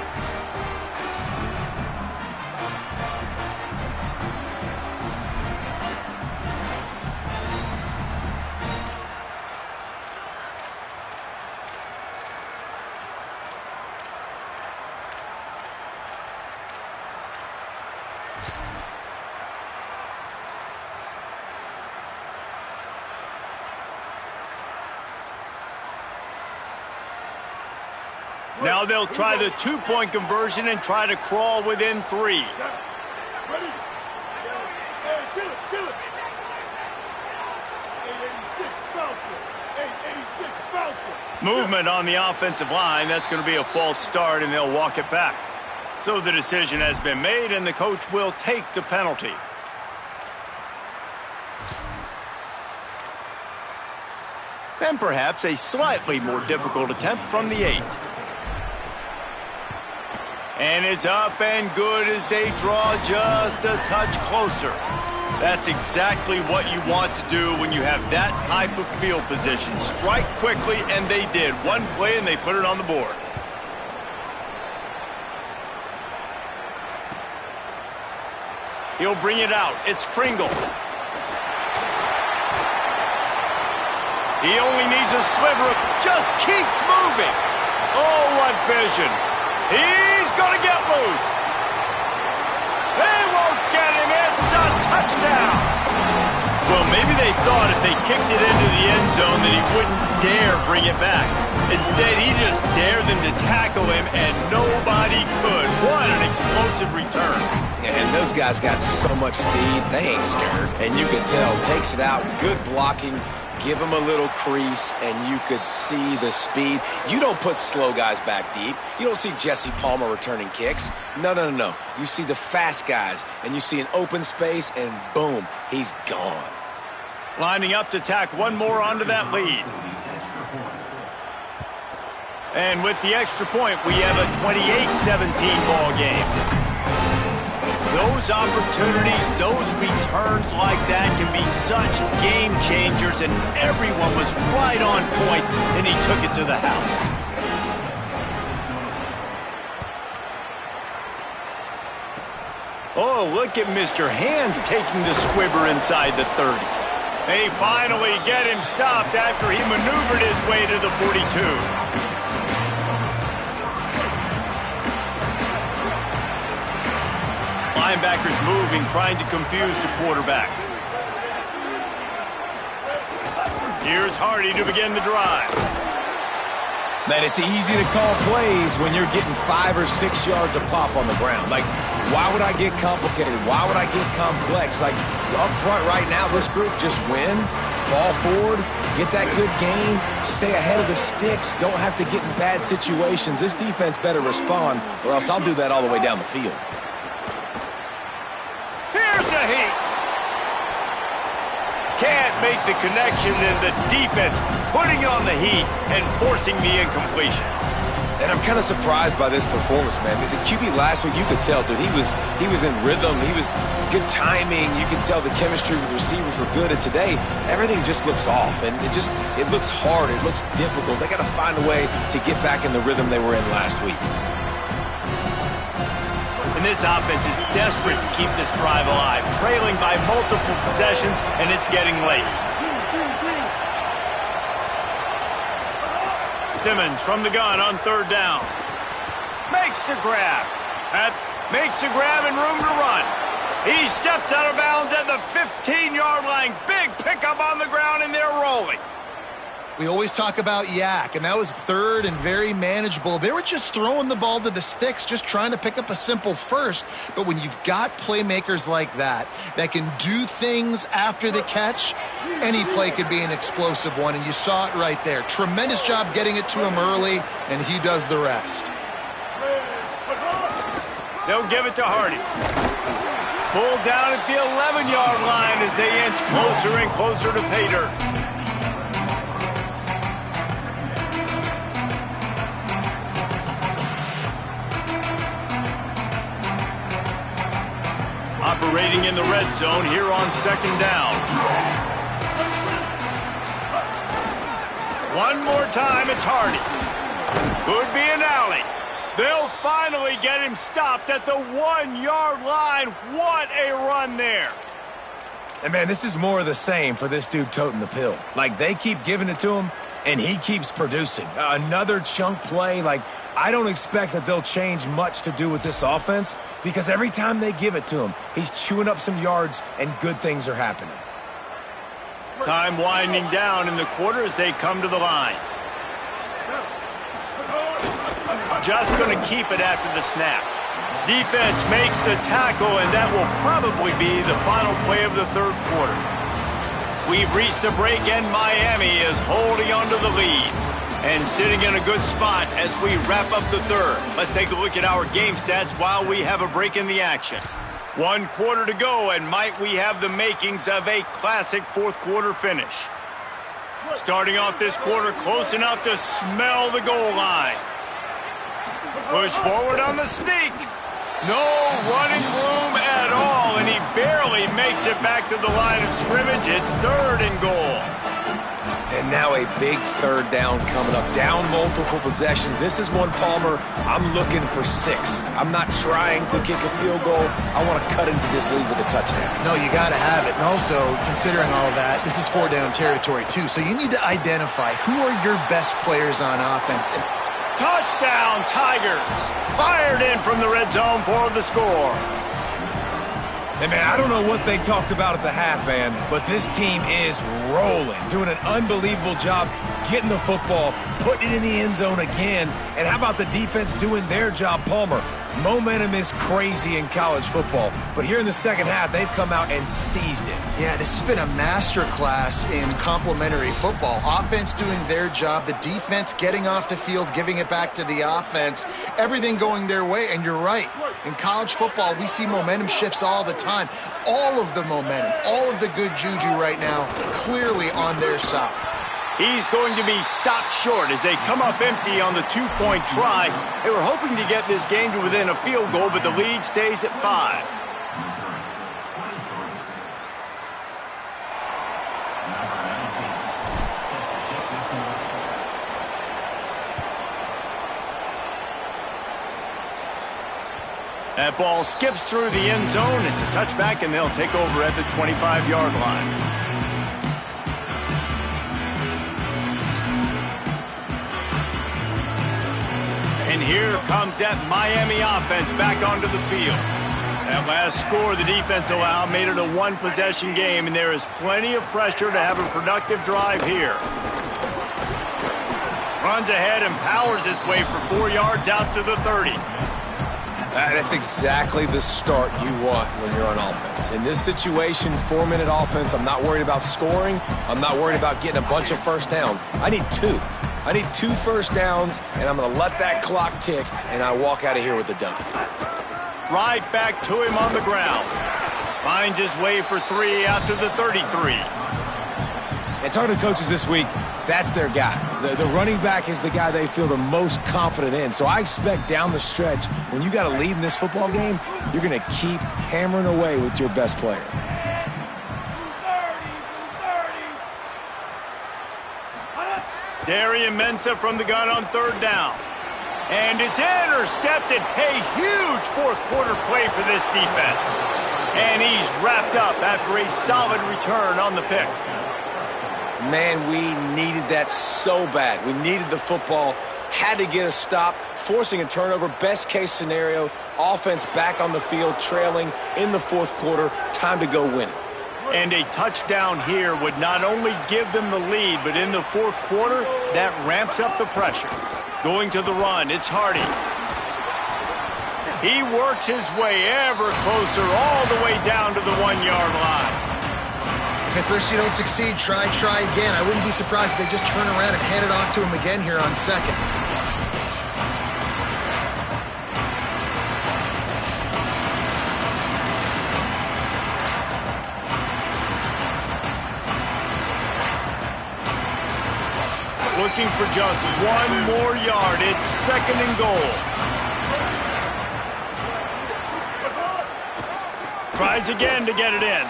Now they'll try the two-point conversion and try to crawl within 3. Movement on the offensive line. That's going to be a false start, and they'll walk it back. So the decision has been made, and the coach will take the penalty. And perhaps a slightly more difficult attempt from the 8. And it's up and good as they draw just a touch closer. That's exactly what you want to do when you have that type of field position. Strike quickly, and they did. One play, and they put it on the board. He'll bring it out. It's Pringle. He only needs a sliver. Just keeps moving. Oh, what vision. He's going to get loose. They won't get him. It's a touchdown. Well, maybe they thought if they kicked it into the end zone that he wouldn't dare bring it back. Instead, he just dared them to tackle him, and nobody could. What an explosive return. And those guys got so much speed, they ain't scared. And you can tell, takes it out, good blocking, give him a little crease, and you could see the speed. You don't put slow guys back deep. You don't see Jesse Palmer returning kicks. No. You see the fast guys, and you see an open space, and boom, he's gone. Lining up to tack one more onto that lead. And with the extra point, we have a 28-17 ball game. Those opportunities, those returns like that can be such game changers, and everyone was right on point, and he took it to the house. Oh, look at Mr. Hands taking the squibber inside the 30. They finally get him stopped after he maneuvered his way to the 42. Linebackers moving, trying to confuse the quarterback. Here's Hardy to begin the drive. Man, it's easy to call plays when you're getting 5 or 6 yards a pop on the ground. Like, why would I get complicated? Why would I get complex? Like, up front right now, this group just win, fall forward, get that good gain, stay ahead of the sticks, don't have to get in bad situations. This defense better respond, or else I'll do that all the way down the field. Here's the heat. Can't make the connection, and the defense putting on the heat and forcing the incompletion. And I'm kind of surprised by this performance, man. The QB last week, you could tell, dude, he was in rhythm. He was good timing. You can tell the chemistry with the receivers were good. And today, everything just looks off, and it looks hard. It looks difficult. They got to find a way to get back in the rhythm they were in last week. And this offense is desperate to keep this drive alive, trailing by multiple possessions, and it's getting late. Simmons from the gun on third down. Makes the grab. Makes the grab and room to run. He steps out of bounds at the 15-yard line. Big pickup on the ground, and they're rolling. We always talk about Yak, and that was third and very manageable. They were just throwing the ball to the sticks, just trying to pick up a simple first. But when you've got playmakers like that can do things after the catch, any play could be an explosive one, and you saw it right there. Tremendous job getting it to him early, and he does the rest. They'll give it to Hardy. Pulled down at the 11-yard line as they inch closer and closer to pay dirt. Operating in the red zone here on second down. One more time, it's Hardy. Could be an alley. They'll finally get him stopped at the 1-yard line. What a run there. And, man, this is more of the same for this dude toting the pill. Like, they keep giving it to him, and he keeps producing. Another chunk play. Like, I don't expect that they'll change much to do with this offense because every time they give it to him, he's chewing up some yards, and good things are happening. Time winding down in the quarter as they come to the line. just going to keep it after the snap. Defense makes the tackle, and that will probably be the final play of the third quarter. We've reached a break, and Miami is holding onto the lead and sitting in a good spot as we wrap up the third. Let's take a look at our game stats while we have a break in the action. 1 quarter to go, and might we have the makings of a classic fourth quarter finish. Starting off this quarter close enough to smell the goal line. Push forward on the sneak. No running room at all, and he barely makes it back to the line of scrimmage. It's 3rd and goal. And now a big third down coming up. Down multiple possessions. This is one, Palmer, I'm looking for 6. I'm not trying to kick a field goal. I want to cut into this lead with a touchdown. No, you got to have it. And also, considering all of that, this is 4-down territory too. So you need to identify who are your best players on offense. And touchdown, Tigers. Fired in from the red zone for the score. Hey, man, I don't know what they talked about at the half, man, but this team is rolling, doing an unbelievable job getting the football, putting it in the end zone again. And how about the defense doing their job, Palmer? Momentum is crazy in college football, but here in the second half, they've come out and seized it. yeah, this has been a master class in complementary football. Offense doing their job, the defense getting off the field, giving it back to the offense, everything going their way. And you're right, in college football, we see momentum shifts all the time. All of the momentum, all of the good juju right now, clearly on their side. He's going to be stopped short as they come up empty on the 2-point try. They were hoping to get this game to within a field goal, but the lead stays at 5. That ball skips through the end zone. It's a touchback, and they'll take over at the 25-yard line. And here comes that Miami offense back onto the field. That last score the defense allowed made it a one-possession game, and there is plenty of pressure to have a productive drive here. Runs ahead and powers his way for 4 yards out to the 30. That's exactly the start you want when you're on offense. In this situation, 4-minute offense, I'm not worried about scoring. I'm not worried about getting a bunch of first downs. I need 2. I need 2 first downs, and I'm going to let that clock tick, and I walk out of here with a W. Right back to him on the ground. Finds his way for 3 out to the 33. And talking to coaches this week, that's their guy. The running back is the guy they feel the most confident in. So I expect down the stretch, when you got a lead in this football game, you're going to keep hammering away with your best player. Darian Mensah from the gun on 3rd down. And it's intercepted. A huge fourth quarter play for this defense. And he's wrapped up after a solid return on the pick. Man, we needed that so bad. We needed the football, had to get a stop, forcing a turnover. Best case scenario, offense back on the field, trailing in the fourth quarter. Time to go win it. And a touchdown here would not only give them the lead, but in the fourth quarter, that ramps up the pressure. Going to the run, it's Hardy. He works his way ever closer all the way down to the 1-yard line. If at first you don't succeed, try again. I wouldn't be surprised if they just turn around and hand it off to him again here on 2nd. Looking for just 1 more yard. It's 2nd and goal. Tries again to get it in.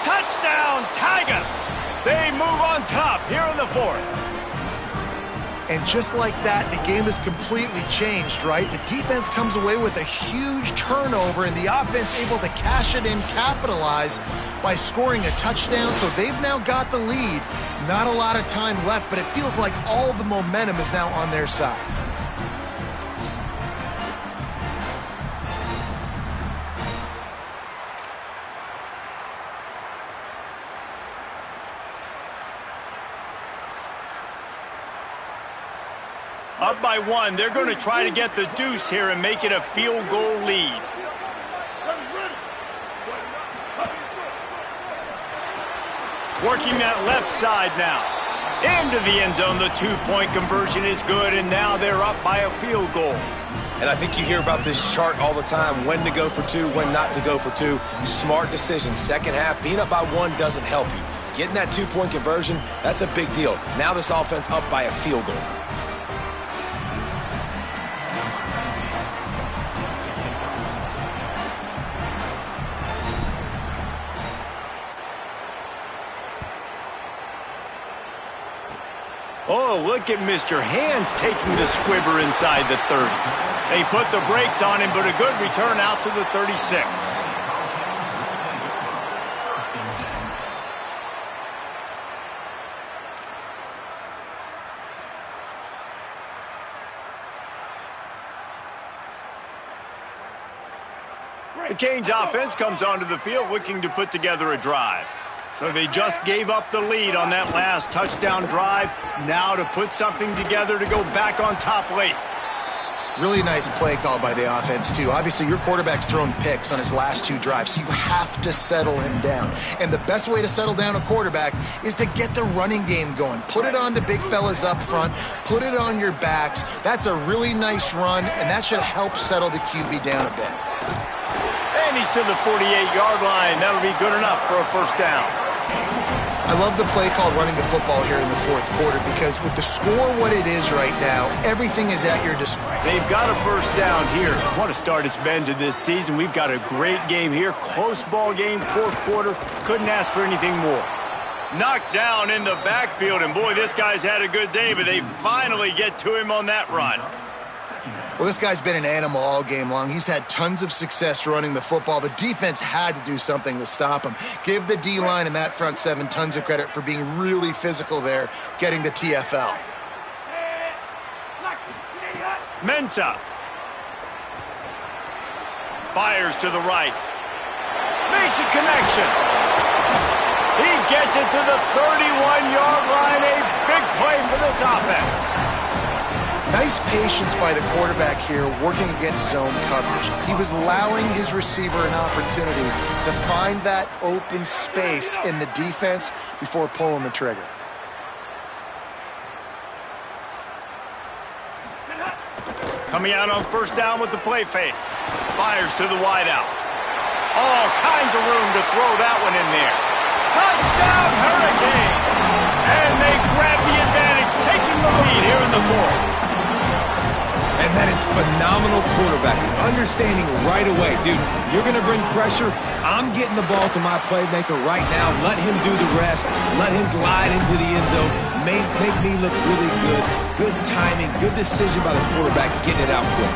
Touchdown, Tigers! They move on top here in the 4th. And just like that, the game is completely changed, right? The defense comes away with a huge turnover, and the offense able to cash it in, capitalize by scoring a touchdown. So they've now got the lead. Not a lot of time left, but it feels like all the momentum is now on their side. Up by 1, they're going to try to get the deuce here and make it a field goal lead. Working that left side now. Into the end zone, the two-point conversion is good, and now they're up by a field goal. And I think you hear about this chart all the time, when to go for 2, when not to go for 2. Smart decision. Second half, being up by 1 doesn't help you. Getting that two-point conversion, that's a big deal. Now this offense up by a field goal. Oh, look at Mr. Hands taking the squibber inside the 30. They put the brakes on him, but a good return out to the 36. The Canes offense comes onto the field looking to put together a drive. So they just gave up the lead on that last touchdown drive. Now to put something together to go back on top late. Really nice play call by the offense, too. Obviously, your quarterback's thrown picks on his last 2 drives, so you have to settle him down. And the best way to settle down a quarterback is to get the running game going. Put it on the big fellas up front. Put it on your backs. That's a really nice run, and that should help settle the QB down a bit. And he's to the 48-yard line. That'll be good enough for a first down. I love the play call running the football here in the 4th quarter because with the score what it is right now, everything is at your disposal. They've got a first down here. What a start it's been to this season. We've got a great game here. Close ball game, 4th quarter. Couldn't ask for anything more. Knocked down in the backfield, and boy, this guy's had a good day, but they finally get to him on that run. Well, this guy's been an animal all game long. He's had tons of success running the football. The defense had to do something to stop him. Give the D-line and that front 7 tons of credit for being really physical there, getting the TFL. Mensah. Fires to the right. Makes a connection. He gets it to the 31-yard line. A big play for this offense. Nice patience by the quarterback here working against zone coverage. He was allowing his receiver an opportunity to find that open space in the defense before pulling the trigger. Coming out on first down with the play fake. Fires to the wideout. All kinds of room to throw that one in there. Touchdown, Hurricane! And they grab the advantage, taking the lead here in the 4th. And that is phenomenal quarterbacking. Understanding right away, dude, you're going to bring pressure. I'm getting the ball to my playmaker right now. Let him do the rest. Let him glide into the end zone. Make me look really good. Good timing, good decision by the quarterback, getting it out quick.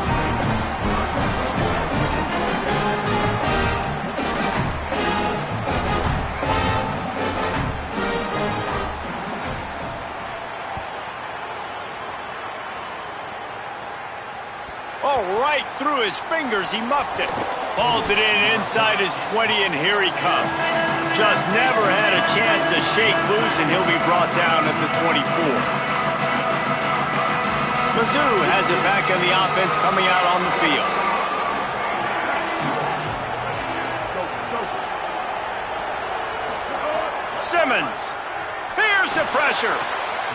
Oh, right through his fingers, he muffed it. Balls it in inside his 20, and here he comes. Just never had a chance to shake loose, and he'll be brought down at the 24. Mizzou has it back on the offense coming out on the field. Simmons. Here's the pressure.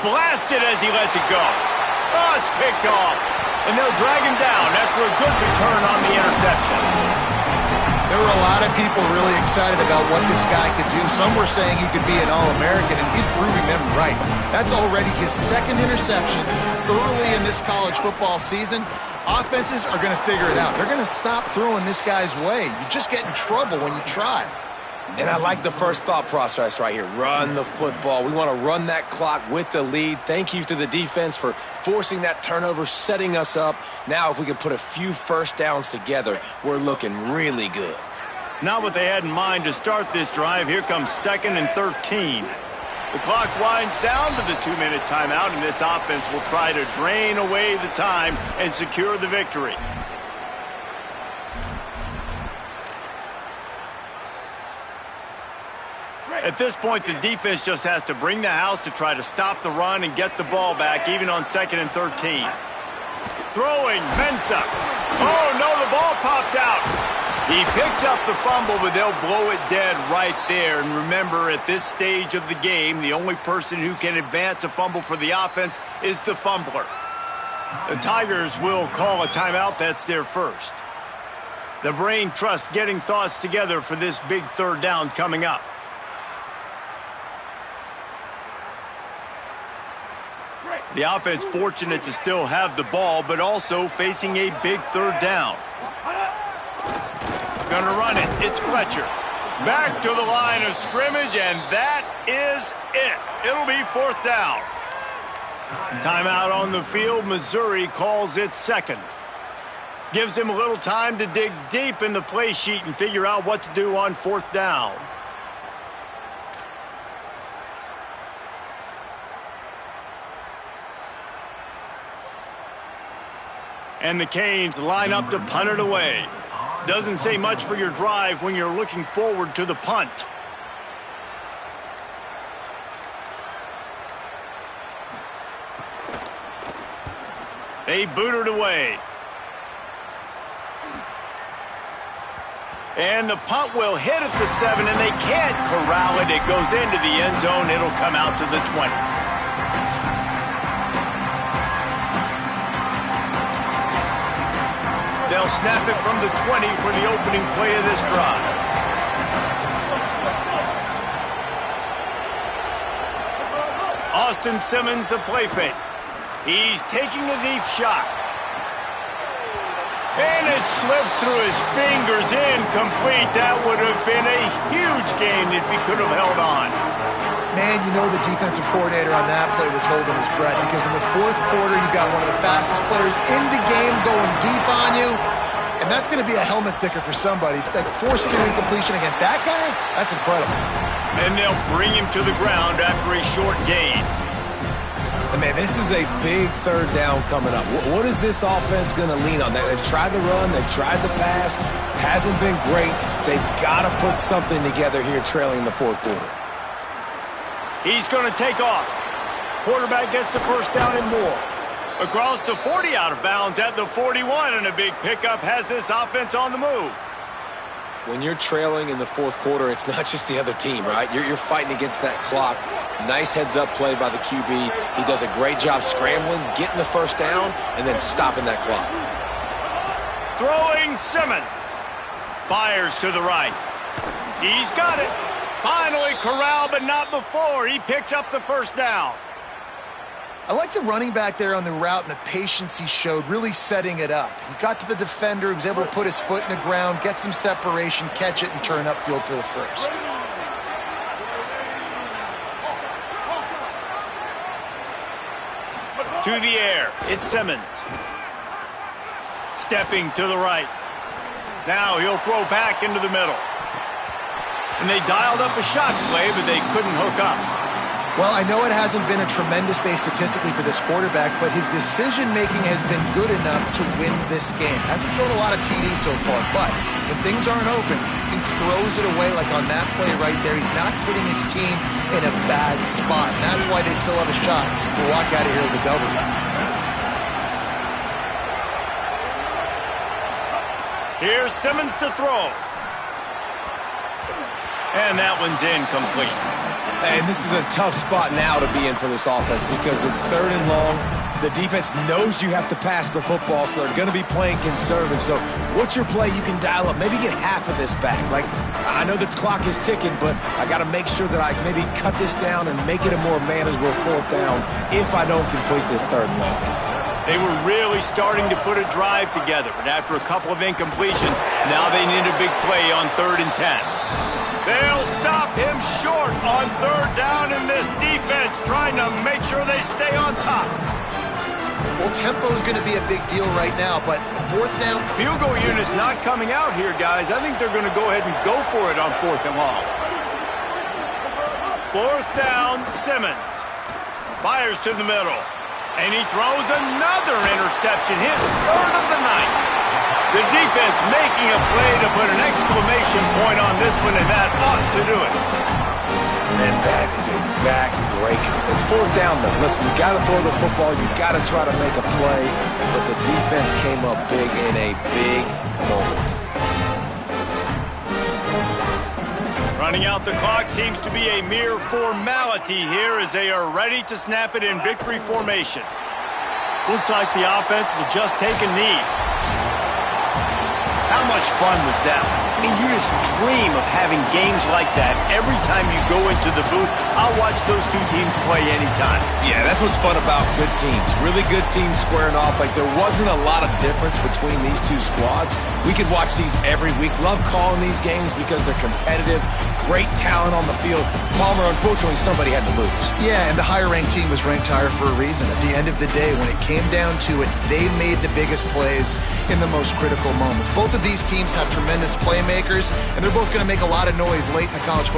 Blasted as he lets it go. Oh, it's picked off. And they'll drag him down after a good return on the interception. There were a lot of people really excited about what this guy could do. Some were saying he could be an All-American, and he's proving them right. That's already his 2nd interception early in this college football season. Offenses are going to figure it out. They're going to stop throwing this guy's way. You just get in trouble when you try. And I like the first thought process right here. Run the football. We want to run that clock with the lead. Thank you to the defense for forcing that turnover, setting us up. Now, if we can put a few first downs together, we're looking really good. Not what they had in mind to start this drive. Here comes 2nd and 13. The clock winds down to the 2-minute timeout, and this offense will try to drain away the time and secure the victory. At this point, the defense just has to bring the house to try to stop the run and get the ball back, even on 2nd and 13. Throwing, Mensah. Oh, no, the ball popped out. He picks up the fumble, but they'll blow it dead right there. And remember, at this stage of the game, the only person who can advance a fumble for the offense is the fumbler. The Tigers will call a timeout. That's their first. The brain trust getting thoughts together for this big third down coming up. The offense fortunate to still have the ball, but also facing a big third down. Gonna run it. It's Fletcher. Back to the line of scrimmage, and that is it. It'll be fourth down. Timeout on the field. Missouri calls it second. Gives him a little time to dig deep in the play sheet and figure out what to do on fourth down. And the Canes line up to punt it away. Doesn't say much for your drive when you're looking forward to the punt. They boot it away. And the punt will hit at the 7, and they can't corral it. It goes into the end zone. It'll come out to the 20. They'll snap it from the 20 for the opening play of this drive. Austin Simmons, a play fake. He's taking a deep shot. And it slips through his fingers, incomplete. That would have been a huge gain if he could have held on. Man, you know the defensive coordinator on that play was holding his breath, because in the fourth quarter, you got one of the fastest players in the game going deep on you, and that's going to be a helmet sticker for somebody. Like, forcing an incompletion against that guy, that's incredible. And they'll bring him to the ground after a short gain. And man, this is a big third down coming up. What is this offense going to lean on? They've tried the run, they've tried the pass, hasn't been great. They've got to put something together here trailing the fourth quarter. He's going to take off. Quarterback gets the first down and more. Across the 40, out of bounds at the 41, and a big pickup has this offense on the move. When you're trailing in the fourth quarter, it's not just the other team, right? You're fighting against that clock. Nice heads-up play by the QB. He does a great job scrambling, getting the first down, and then stopping that clock. Throwing Simmons. Fires to the right. He's got it. Finally corralled, but not before. He picks up the first down. I like the running back there on the route and the patience he showed, really setting it up. He got to the defender, he was able to put his foot in the ground, get some separation, catch it, and turn upfield for the first. To the air, it's Simmons. Stepping to the right. Now he'll throw back into the middle. And they dialed up a shot play, but they couldn't hook up. Well, I know it hasn't been a tremendous day statistically for this quarterback, but his decision-making has been good enough to win this game. Hasn't thrown a lot of TDs so far, but when things aren't open, he throws it away like on that play right there. He's not putting his team in a bad spot, and that's why they still have a shot to walk out of here with a W. Here's Simmons to throw. And that one's incomplete. And this is a tough spot now to be in for this offense because it's third and long. The defense knows you have to pass the football, so they're going to be playing conservative. So what's your play you can dial up? Maybe get half of this back. Like, I know the clock is ticking, but I got to make sure that I maybe cut this down and make it a more manageable fourth down if I don't complete this third and long. They were really starting to put a drive together, but after a couple of incompletions, now they need a big play on 3rd and 10. They'll stop him short on 3rd down, in this defense trying to make sure they stay on top. Well, tempo's going to be a big deal right now, but 4th down. Field goal unit's not coming out here, guys. I think they're going to go ahead and go for it on 4th and long. 4th down, Simmons. Fires to the middle. And he throws another interception, his 3rd of the night. The defense making a play to put an exclamation point on this one, and that ought to do it. And that is a back-breaker. It's fourth down, though. Listen, you got to throw the football. You got to try to make a play. But the defense came up big in a big moment. Running out the clock seems to be a mere formality here as they are ready to snap it in victory formation. Looks like the offense will just take a knee. How much fun was that? I mean, you just dream of having games like that every time you go into the booth. I'll watch those two teams play anytime. Yeah, that's what's fun about good teams. Really good teams squaring off. Like, there wasn't a lot of difference between these two squads. We could watch these every week. Love calling these games because they're competitive. Great talent on the field. Palmer, unfortunately, somebody had to lose. Yeah, and the higher-ranked team was ranked higher for a reason. At the end of the day, when it came down to it, they made the biggest plays in the most critical moments. Both of these teams have tremendous playmakers, and they're both going to make a lot of noise late in the college football